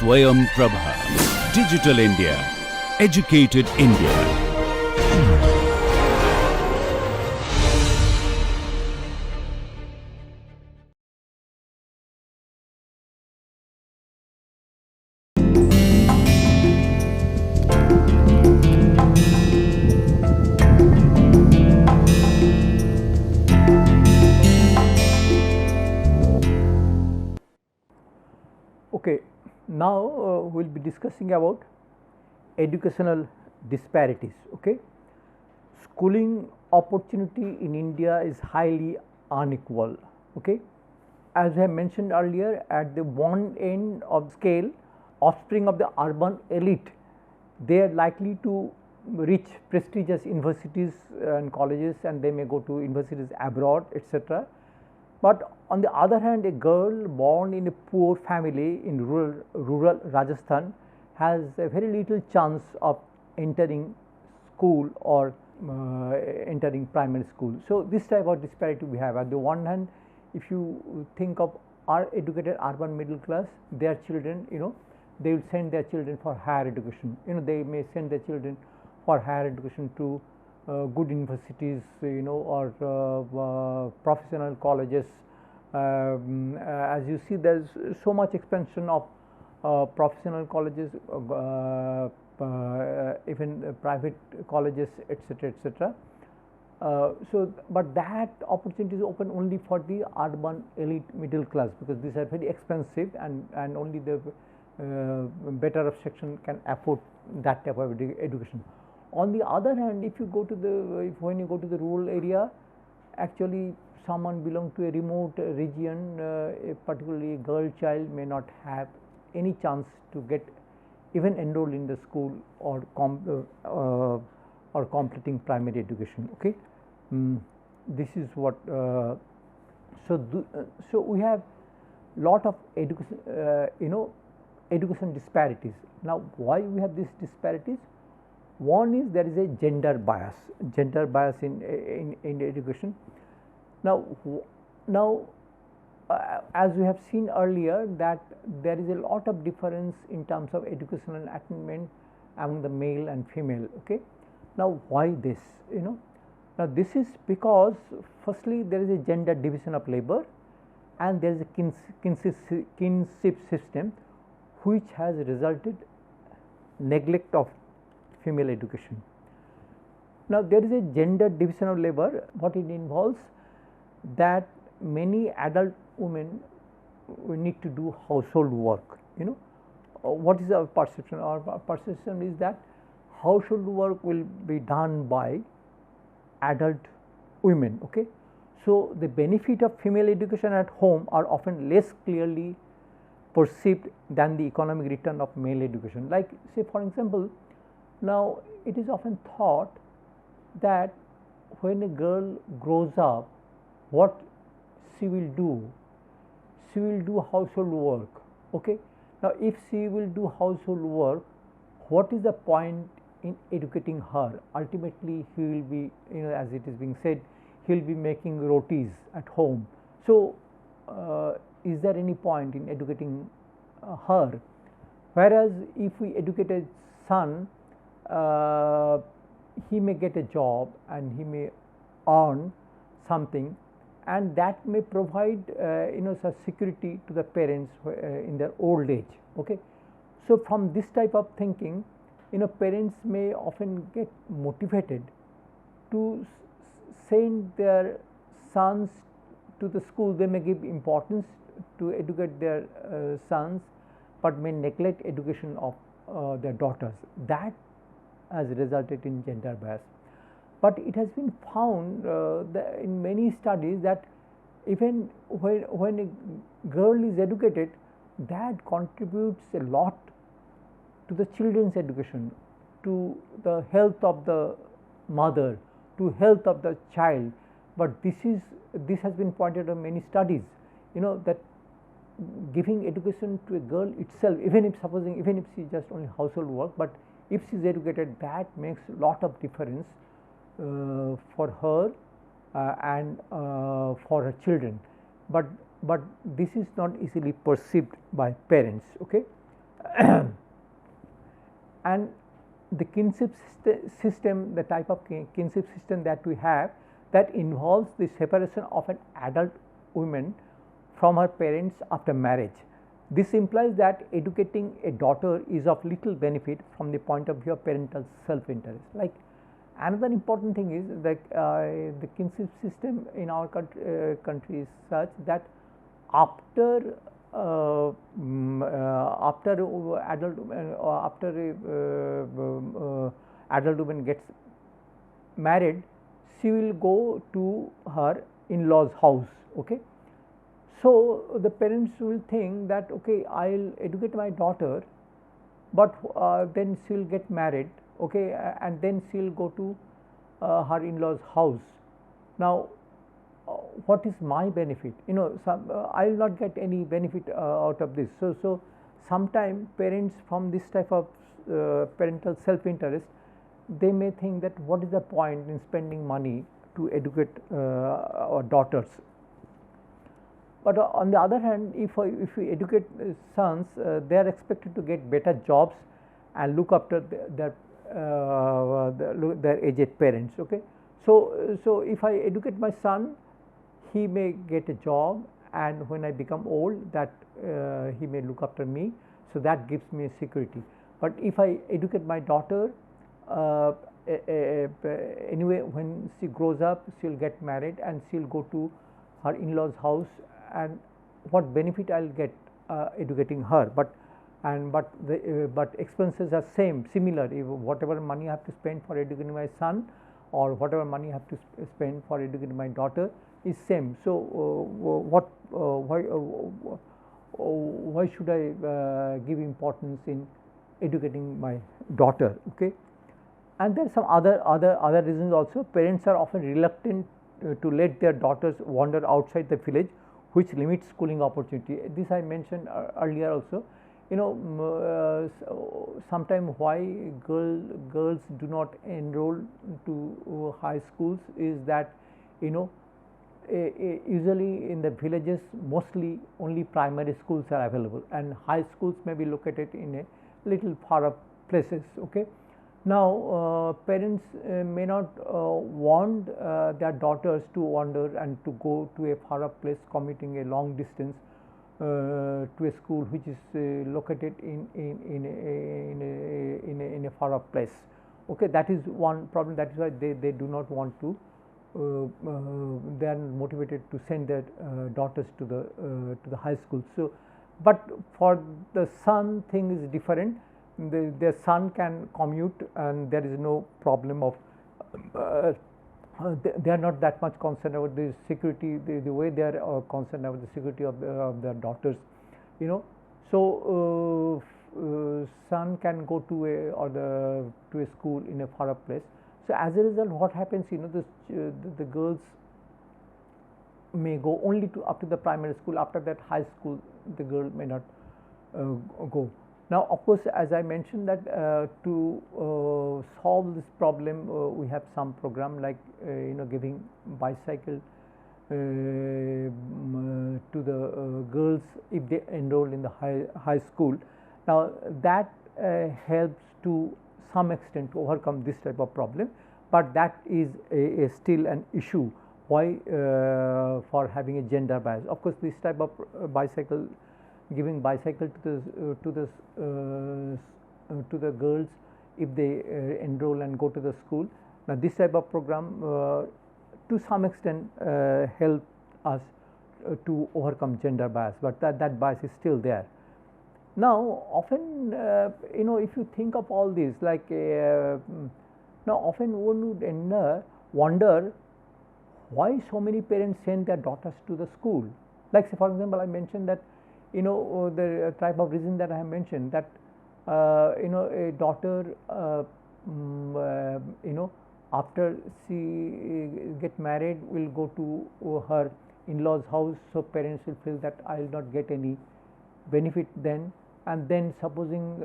Swayam Prabha. Digital India. Educated India. Okay, now we will be discussing about educational disparities. Okay, schooling opportunity in India is highly unequal. Okay, as I mentioned earlier, at the one end of scale, offspring of the urban elite, they are likely to reach prestigious universities and colleges, and they may go to universities abroad, etc. But on the other hand, a girl born in a poor family in rural Rajasthan has a very little chance of entering school or entering primary school. So, this type of disparity we have. At the one hand, if you think of our educated urban middle class, their children, they will send their children for higher education. They may send their children for higher education to good universities, or professional colleges. As you see, there is so much expansion of professional colleges, even private colleges, etc., etc. So, but that opportunity is open only for the urban elite middle class, because these are very expensive, and only the better off section can afford that type of education. On the other hand, if you go to when you go to the rural area, actually someone belong to a remote region, particularly a girl child may not have any chance to get even enrolled in the school or completing primary education. Okay, this is what. So we have lot of education, education disparities. Now, why we have these disparities? One is there is a gender bias in education. Now, as we have seen earlier, that there is a lot of difference in terms of educational attainment among the male and female. Okay, now why this? Now this is because firstly there is a gender division of labor, and there is a kinship system which has resulted neglect of female education. Now there is a gender division of labor. What it involves, that many adult women need to do household work. What is our perception? Our perception is that household work will be done by adult women. Okay, so the benefit of female education at home are often less clearly perceived than the economic return of male education. Like, say for example, now it is often thought that when a girl grows up, what she will do? She will do household work. Okay, now if she will do household work, what is the point in educating her? Ultimately, he will be, as it is being said, he will be making rotis at home. So, is there any point in educating her? Whereas, if we educate a son, he may get a job and he may earn something, and that may provide such security to the parents in their old age. Okay, so from this type of thinking, parents may often get motivated to send their sons to the school. They may give importance to educate their sons, but may neglect education of their daughters. That has resulted in gender bias. But it has been found in many studies that even when a girl is educated, that contributes a lot to the children's education, to the health of the mother, to health of the child. But this has been pointed out in many studies, that giving education to a girl itself, even if she just only household work, but if she is educated, that makes a lot of difference for her and for her children. But this is not easily perceived by parents. Okay, And the kinship system, the type of kinship system that we have, that involves the separation of an adult woman from her parents after marriage. This implies that educating a daughter is of little benefit from the point of view of parental self-interest. Like, another important thing is that the kinship system in our country is such that after after adult adult woman gets married, she will go to her in-laws house. Okay, so the parents will think that, okay, I'll educate my daughter, but then she'll get married, okay, and then she'll go to her in-laws house. Now, what is my benefit? I will not get any benefit out of this. So sometime parents from this type of parental self-interest, they may think that what is the point in spending money to educate our daughters. But on the other hand, if we educate sons, they are expected to get better jobs and look after their aged parents. Okay, so if I educate my son, he may get a job, and when I become old, that he may look after me. So that gives me security. But if I educate my daughter, anyway, when she grows up, she'll get married and she'll go to her in-laws house, and what benefit I'll get educating her? But expenses are similar. If whatever money I have to spend for educating my son, or whatever money I have to spend for educating my daughter, is same. So why should I give importance in educating my daughter? Okay, and there are some other reasons also. Parents are often reluctant to let their daughters wander outside the village, which limits schooling opportunity. This I mentioned earlier also. Sometimes why girls do not enroll to high schools is that, usually in the villages, mostly only primary schools are available, and high schools may be located in a little far up places. Okay, now parents may not want their daughters to wander and to go to a far up place, commuting a long distance to a school which is located in a far off place. Okay, that is one problem. That is why they do not want to. They are motivated to send their daughters to the high school. So, but for the son, thing is different. Their son can commute, and there is no problem of. They are not that much concerned about the security, the way they are concerned about the security of their daughters, So son can go to a school in a far up place. So as a result, what happens, the girls may go only up to the primary school. After that, high school, the girl may not go. Now, of course, as I mentioned that to solve this problem, we have some program like giving bicycle to the girls if they enroll in the high school. Now, that helps to some extent to overcome this type of problem, but that is still an issue. Why? For having a gender bias. Of course, this type of bicycle, giving bicycle to the girls if they enroll and go to the school. Now, this type of program to some extent help us to overcome gender bias, but that bias is still there. Now, often if you think of all this, like now often one would wonder why so many parents send their daughters to the school. Like, say, for example, I mentioned that the type of reason that I have mentioned, that a daughter after she get married will go to her in-laws house, so parents will feel that I will not get any benefit then. And then supposing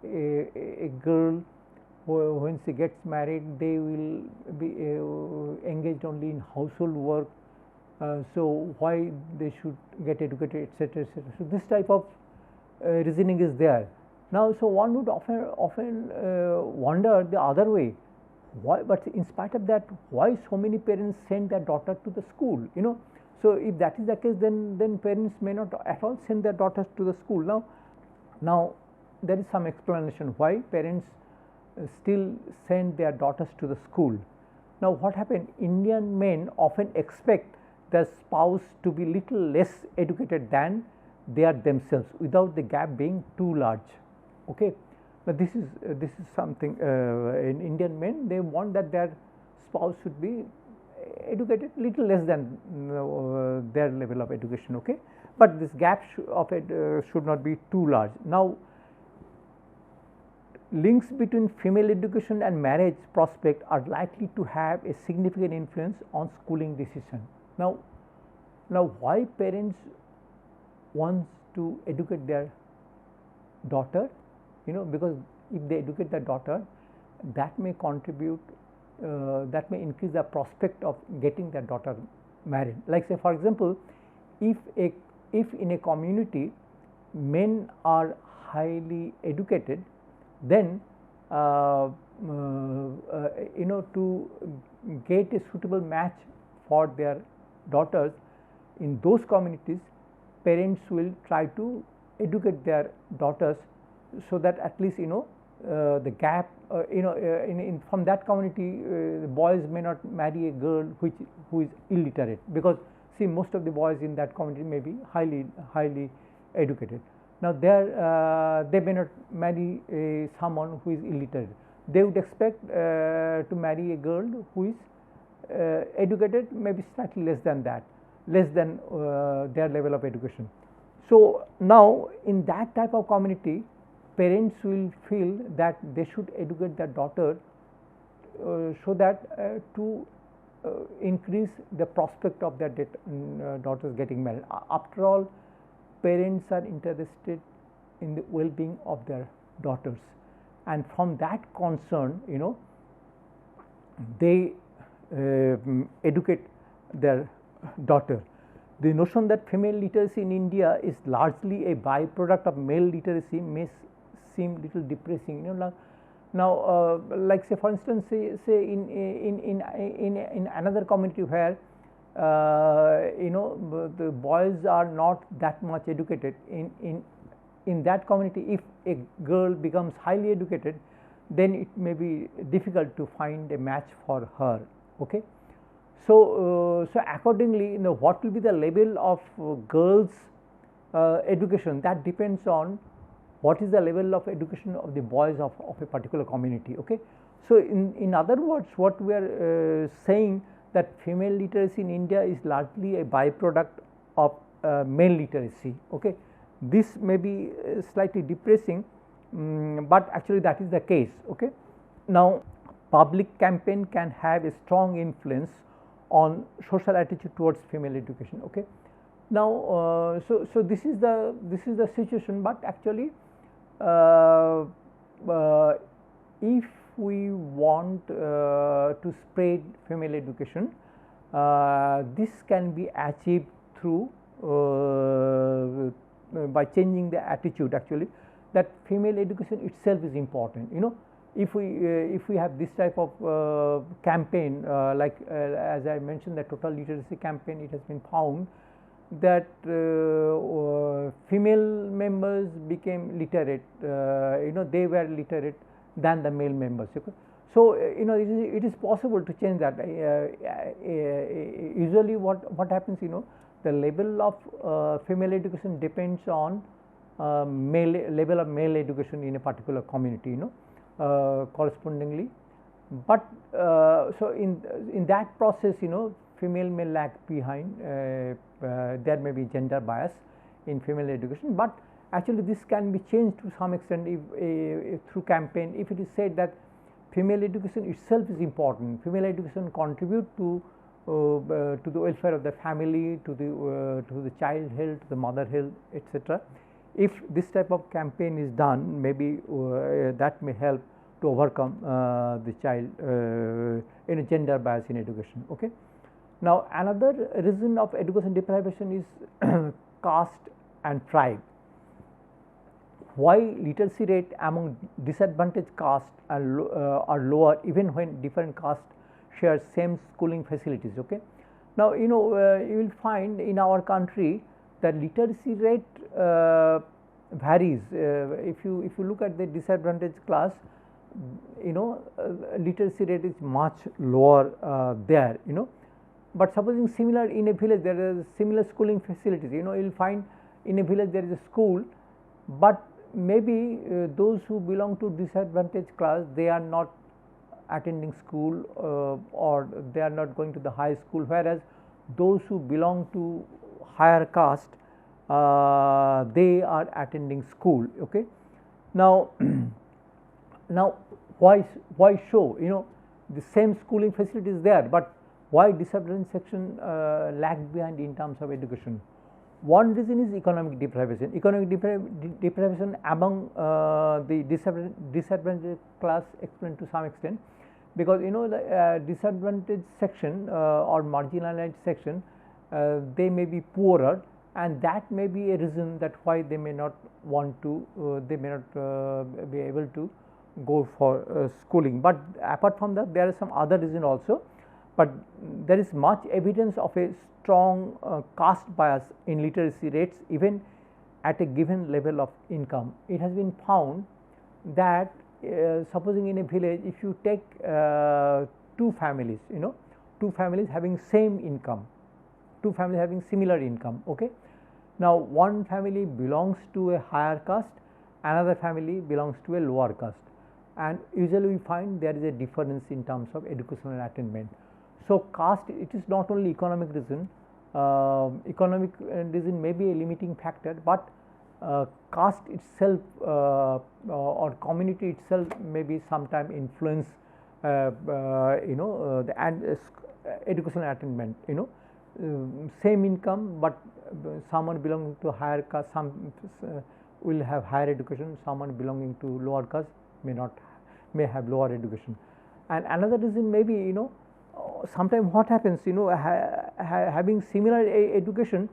a girl, when she gets married, they will be engaged only in household work, so why they should get educated, etc., etc. So this type of reasoning is there. Now, so one would often wonder the other way, why, but in spite of that, why so many parents send their daughter to the school, you know. So, if that is the case, then parents may not at all send their daughters to the school. Now there is some explanation why parents still send their daughters to the school. Now, what happened? Indian men often expect their spouse to be little less educated than they are themselves, without the gap being too large. Okay. Now, this is something in Indian men, they want that their spouse should be educated little less than their level of education. Okay. But this gap of it should not be too large. Now, links between female education and marriage prospect are likely to have a significant influence on schooling decision. Now why parents want to educate their daughter, you know, because if they educate their daughter, that may contribute, that may increase the prospect of getting their daughter married. Like, say for example, if in a community men are highly educated, then you know, to get a suitable match for their daughters in those communities, parents will try to educate their daughters, so that at least, you know, the gap, you know, from that community, the boys may not marry a girl who is illiterate, because see, most of the boys in that community may be highly educated. Now, there they may not marry someone who is illiterate. They would expect to marry a girl who is educated, maybe slightly less than that, less than their level of education. So, now in that type of community, parents will feel that they should educate their daughter so that to increase the prospect of their daughters getting married. After all, parents are interested in the well-being of their daughters, and from that concern, you know, they educate their daughter. The notion that female literacy in India is largely a byproduct of male literacy may seem little depressing. You know, now like, say for instance, say in another community where you know, the boys are not that much educated, in that community, if a girl becomes highly educated, then it may be difficult to find a match for her. Okay. So, so accordingly, you know, what will be the level of girls education, that depends on what is the level of education of the boys of a particular community. Okay. So, in other words, what we are saying, that female literacy in India is largely a byproduct of male literacy. Okay. This may be slightly depressing, but actually that is the case. Okay. Now, public campaign can have a strong influence on social attitude towards female education. Okay. Now, so this is the situation, but actually if we want to spread female education, this can be achieved through by changing the attitude, actually, that female education itself is important. You know, if we have this type of campaign, like as I mentioned, the total literacy campaign, it has been found that female members became literate, you know, they were literate than the male members. Okay. So, you know, it is possible to change that. Usually what happens, you know, the level of female education depends on level of male education in a particular community, you know, correspondingly. But so in that process, you know, female may lag behind, there may be gender bias in female education, but actually this can be changed to some extent if through campaign. If it is said that female education itself is important, female education contribute to the welfare of the family, to the child health, to the mother health, etc. If this type of campaign is done, maybe that may help to overcome the child in a gender bias in education. Okay. Now, another reason of education deprivation is caste and tribe. why literacy rate among disadvantaged castes are lower even when different castes share same schooling facilities. Okay. Now, you will find in our country that literacy rate varies. If you look at the disadvantaged class, literacy rate is much lower there. But supposing similar in a village, there is similar schooling facilities. You will find in a village there is a school, but maybe those who belong to disadvantaged class, they are not attending school or they are not going to the high school, whereas those who belong to higher caste, they are attending school. Okay. Now, now why so? The same schooling facility is there, but why disadvantaged section lag behind in terms of education? One reason is economic deprivation. Economic deprivation among the disadvantaged class explained to some extent, because the disadvantaged section or marginalized section, they may be poorer, and that may be a reason that why they may not want to, they may not be able to go for schooling. But apart from that, there is some other reason also, but there is much evidence of a strong caste bias in literacy rates even at a given level of income. It has been found that supposing in a village, if you take two families, two families having same income, two families having similar income. Okay. Now, one family belongs to a higher caste, another family belongs to a lower caste, and usually we find there is a difference in terms of educational attainment. So, caste, it is not only economic reason, economic reason may be a limiting factor, but caste itself or community itself may be sometime influence the educational attainment. Same income, but someone belonging to higher caste, some will have higher education, someone belonging to lower caste may have lower education. And another reason may be, sometimes what happens, having similar education,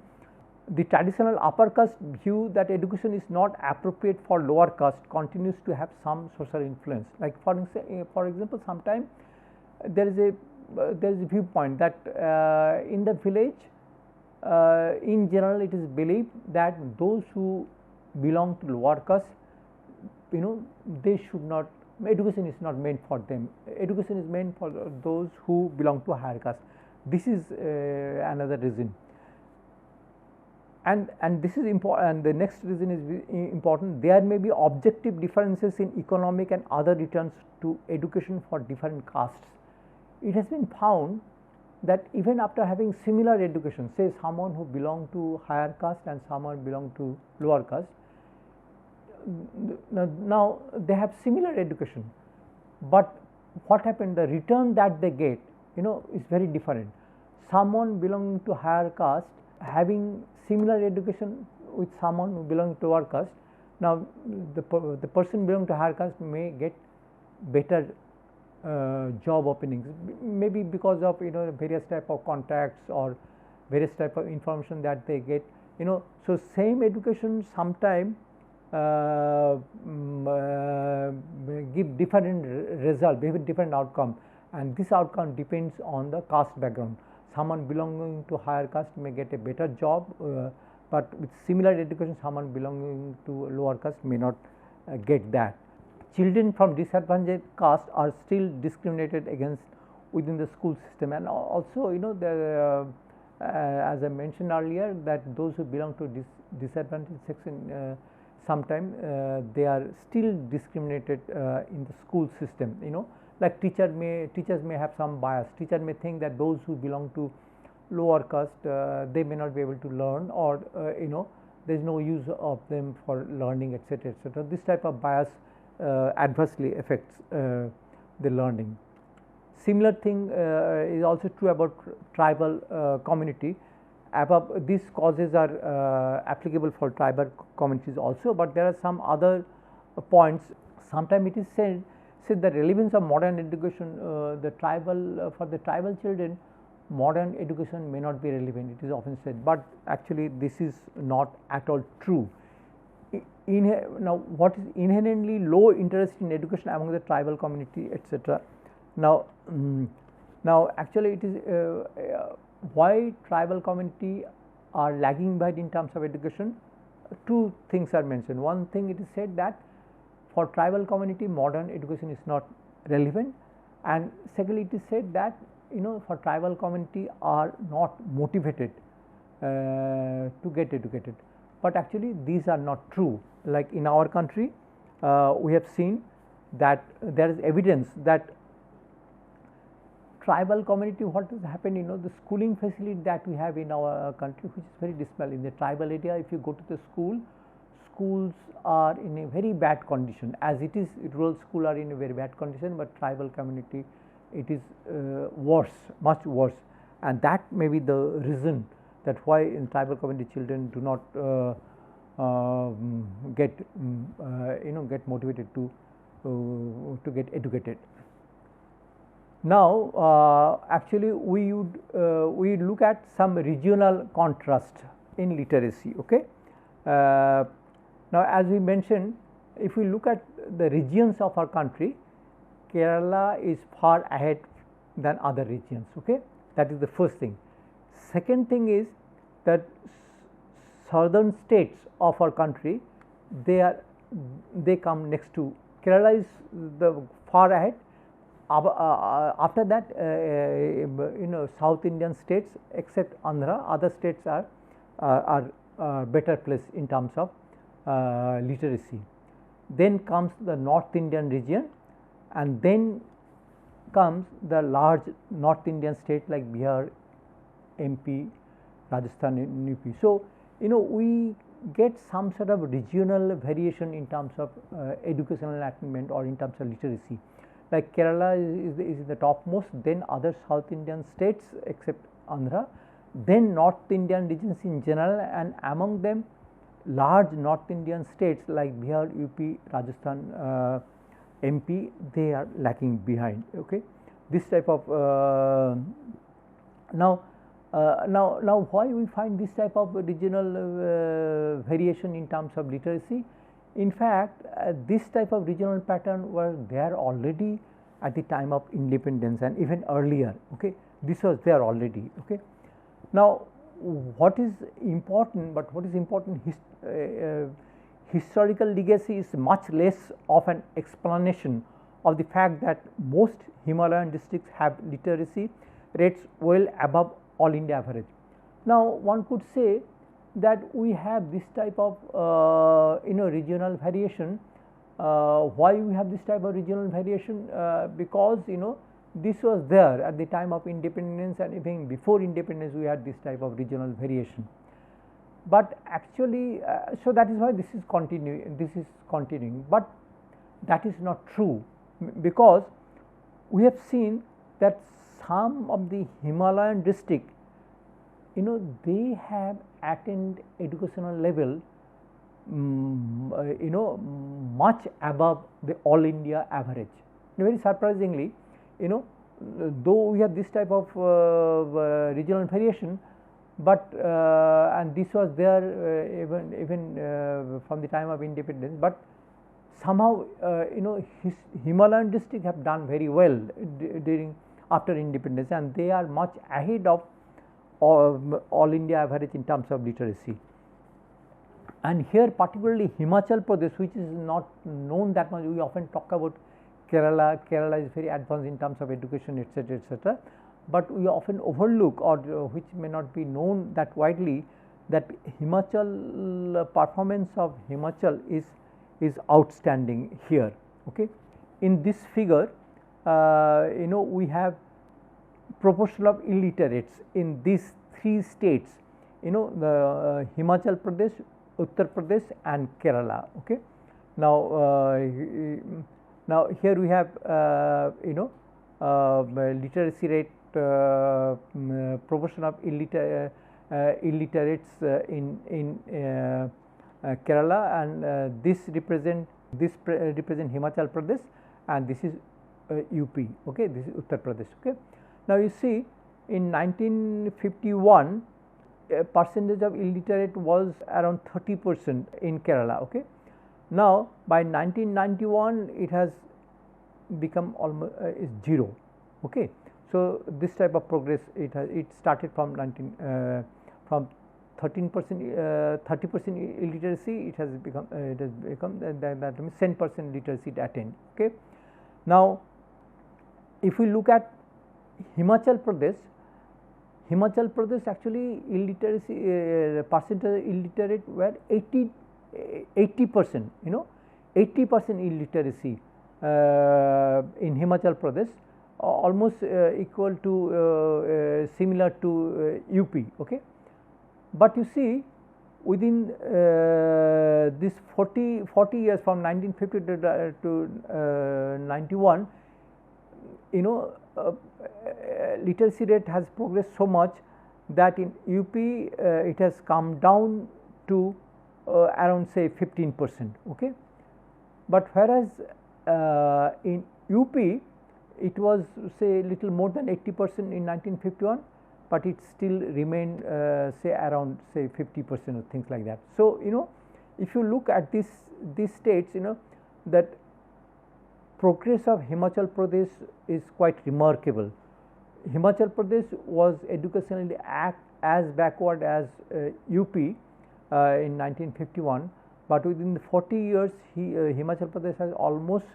the traditional upper caste view that education is not appropriate for lower caste continues to have some social influence. Like for example, sometimes there is a viewpoint that in the village, in general, it is believed that those who belong to lower caste, they should not, education is not meant for them. Education is meant for those who belong to higher caste. This is another reason. And this is important, and the next reason is important. There may be objective differences in economic and other returns to education for different castes. It has been found that even after having similar education, say someone who belong to higher caste and someone belong to lower caste, now they have similar education, but what happened, the return that they get is very different. Someone belonging to higher caste having similar education with someone who belongs to lower caste, now the person belonging to higher caste may get better job openings, maybe because of various type of contacts or various type of information that they get. So same education sometime give different result, different outcome, and this outcome depends on the caste background. Someone belonging to higher caste may get a better job, but with similar education, someone belonging to lower caste may not get that. Children from disadvantaged caste are still discriminated against within the school system, and also as I mentioned earlier, that those who belong to disadvantaged section, sometimes they are still discriminated in the school system. Like teachers may have some bias. Teacher may think that those who belong to lower caste, they may not be able to learn, or there is no use of them for learning, etc., etc. This type of bias adversely affects the learning. Similar thing is also true about tribal community. Above, these causes are applicable for tribal communities also, but there are some other points. Sometimes it is said the relevance of modern education, for the tribal children, modern education may not be relevant. It is often said, but actually this is not at all true. now what is inherently low interest in education among the tribal community, etc. Now, now actually it is why tribal community are lagging behind in terms of education. Two things are mentioned. One thing, it is said that for tribal community modern education is not relevant, and secondly it is said that for tribal community are not motivated to get educated, but actually these are not true. Like in our country, we have seen that there is evidence that tribal community, what has happened, the schooling facility that we have in our country, which is very dismal. In the tribal area, if you go to the schools are in a very bad condition. As it is, rural school are in a very bad condition, but tribal community, it is worse, much worse, and that may be the reason that why in tribal community children do not get get motivated to get educated. Now, actually we would look at some regional contrast in literacy. Okay. Now, as we mentioned, if we look at the regions of our country, Kerala is far ahead than other regions. Okay. That is the first thing. Second thing is that southern states of our country, they come next to Kerala is the far ahead. After that, South Indian states except Andhra, other states are better placed in terms of literacy. Then comes the North Indian region, and then comes the large North Indian state like Bihar, MP, Rajasthan, and UP. So, we get some sort of regional variation in terms of educational attainment or in terms of literacy. Like Kerala is the topmost, then other South Indian states except Andhra, then North Indian regions in general, and among them large North Indian states like Bihar, UP, Rajasthan, MP, they are lagging behind. Okay. This type of now why we find this type of regional variation in terms of literacy. In fact, this type of regional pattern was there already at the time of independence and even earlier. Okay. This was there already. Okay. Now, what is important, historical legacy is much less of an explanation of the fact that most Himalayan districts have literacy rates well above all India average. Now, one could say that we have this type of regional variation. Why we have this type of regional variation? Because this was there at the time of independence, and even before independence we had this type of regional variation. But actually, so that is why this is continuing, but that is not true, because we have seen that some of the Himalayan district, they have attained educational level much above the all India average. Very surprisingly, though we have this type of regional variation, but and this was there even from the time of independence, but somehow Himalayan district have done very well during after independence, and they are much ahead of all India average in terms of literacy. And here particularly Himachal Pradesh, which is not known that much. We often talk about Kerala is very advanced in terms of education, etc., etc., but we often overlook, or which may not be known that widely, that Himachal performance of Himachal is outstanding here. Okay. In this figure, we have proportion of illiterates in these three states, the Himachal Pradesh, Uttar Pradesh and Kerala. Okay. Now, now here we have literacy rate, proportion of illiterates in Kerala, and this represent Himachal Pradesh, and this is UP. Okay, this is Uttar Pradesh. Okay. Now, you see, in 1951 percentage of illiterate was around 30% in Kerala. Okay. Now by 1991 it has become almost is 0. Okay. So this type of progress it started from 13% 30% illiteracy, it has become that means 10% literacy attained. Okay. Now if we look at Himachal Pradesh actually illiteracy percentage illiterate were 80%, you know, 80% illiteracy in Himachal Pradesh, almost equal to similar to UP. Okay. But you see within this 40 years from 1950 to 91, you know, literacy rate has progressed so much that in UP it has come down to around say 15%. Okay. But whereas in UP it was say little more than 80% in 1951, but it still remained say around say 50% or things like that. So, you know, if you look at these states, you know, that progress of Himachal Pradesh is quite remarkable. Himachal Pradesh was educationally as backward as UP in 1951, but within the 40 years Himachal Pradesh has almost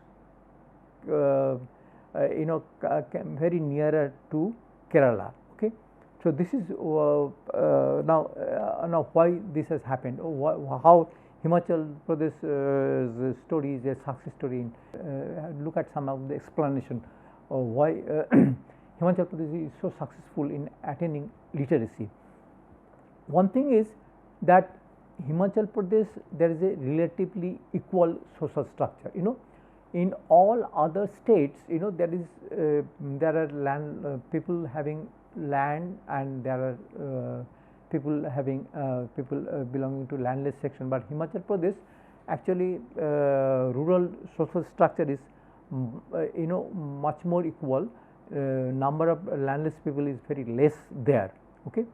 you know very nearer to Kerala. Okay. So this is now why this has happened, how Himachal Pradesh story is a success story. Look at some of the explanation of why Himachal Pradesh is so successful in attaining literacy. One thing is that Himachal Pradesh there is a relatively equal social structure. You know, in all other states, you know, there are land people having land, and there are people having belonging to landless section, but Himachal Pradesh actually rural social structure is you know much more equal. Number of landless people is very less there. Okay.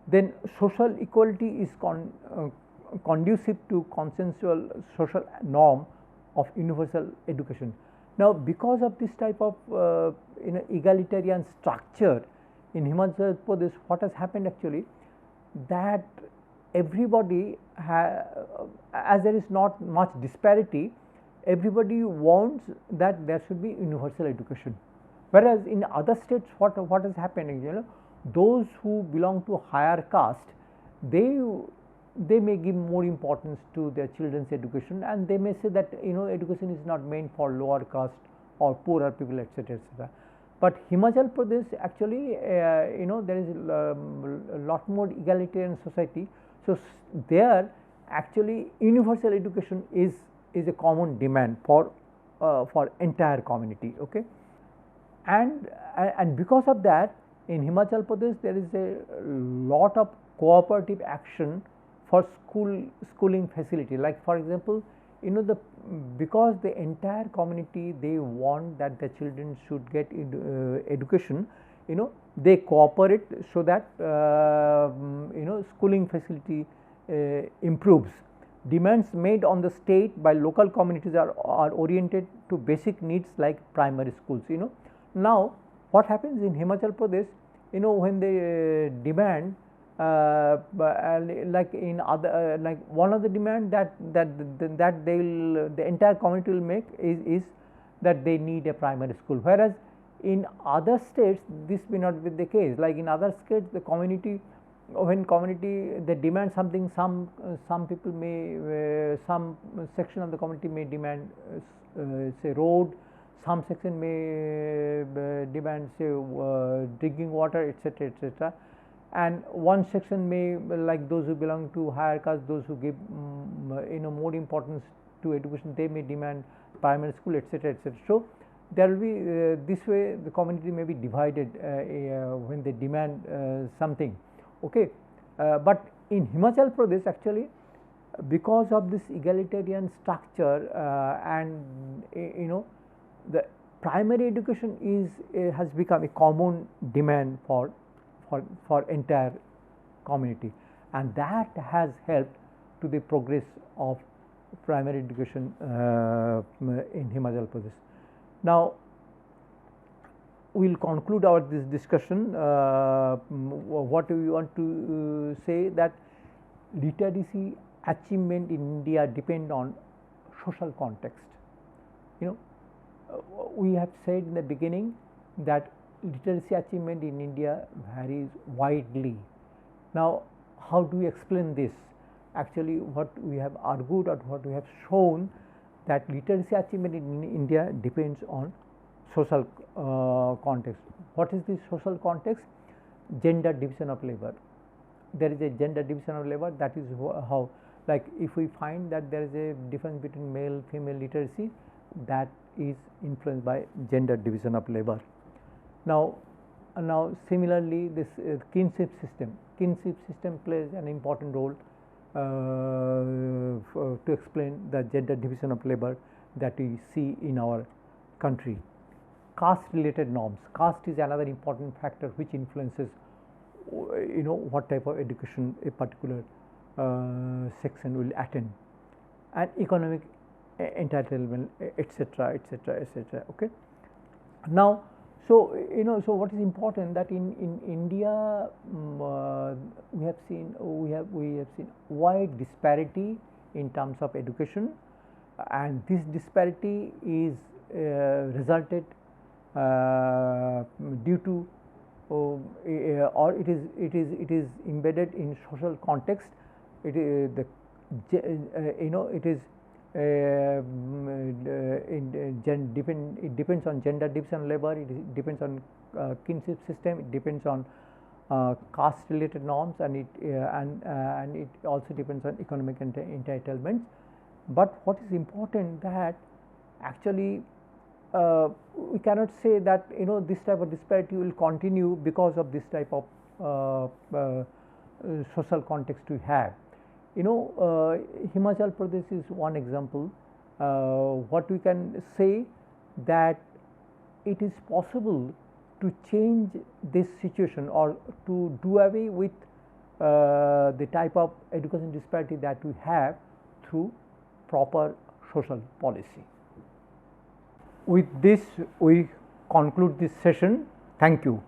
Then social equality is conducive to consensual social norm of universal education. Now because of this type of you know egalitarian structure in Himachal Pradesh, what has happened actually, that everybody as there is not much disparity, everybody wants that there should be universal education. Whereas in other states what is happening, you know, those who belong to higher caste, they may give more importance to their children's education, and they may say that, you know, education is not meant for lower caste or poorer people, etc., etc. But Himachal Pradesh actually you know there is a lot more egalitarian society. So there actually universal education is a common demand for entire community. Okay. And because of that, in Himachal Pradesh there is a lot of cooperative action for schooling facility. Like for example, you know, because the entire community they want that the children should get education, you know, they cooperate so that you know schooling facility improves. Demands made on the state by local communities are oriented to basic needs like primary schools. You know, now what happens in Himachal Pradesh, you know, when they demand like in other like one of the demand that they will the entire community will make is that they need a primary school, whereas in other states this may not be the case. Like in other states the community, when community they demand something, some people may some section of the community may demand say road, some section may demand say drinking water, etc., etc., and one section may, like those who belong to higher caste, those who give you know more importance to education, they may demand primary school, etc., etc. So there will be this way the community may be divided when they demand something. Okay. But in Himachal Pradesh actually, because of this egalitarian structure and you know the primary education is has become a common demand for entire community, and that has helped to the progress of primary education in Himachal Pradesh. Now, we will conclude our this discussion. What we want to say that literacy achievement in India depend on social context. We have said in the beginning that literacy achievement in India varies widely. Now, how do we explain this? Actually, what we have argued or what we have shown that literacy achievement in India depends on social context. What is this social context? Gender division of labor. There is a gender division of labor, that is how, like if we find that there is a difference between male female literacy, that is influenced by gender division of labor. Now similarly this kinship system plays an important role to explain the gender division of labor that we see in our country. Caste related norms. Caste is another important factor which influences what type of education a particular section will attend, and economic entitlement, etc., etc., etc. Okay. Now, so what is important that in India we have seen wide disparity in terms of education, and this disparity is resulted due to or it is embedded in social context. It is it is it depends on gender division labor, it depends on kinship system, it depends on caste related norms, and it also depends on economic entitlements. But what is important that actually we cannot say that this type of disparity will continue because of this type of social context we have. Himachal Pradesh is one example. What we can say that it is possible to change this situation or to do away with the type of education disparity that we have through proper social policy. With this, we conclude this session. Thank you.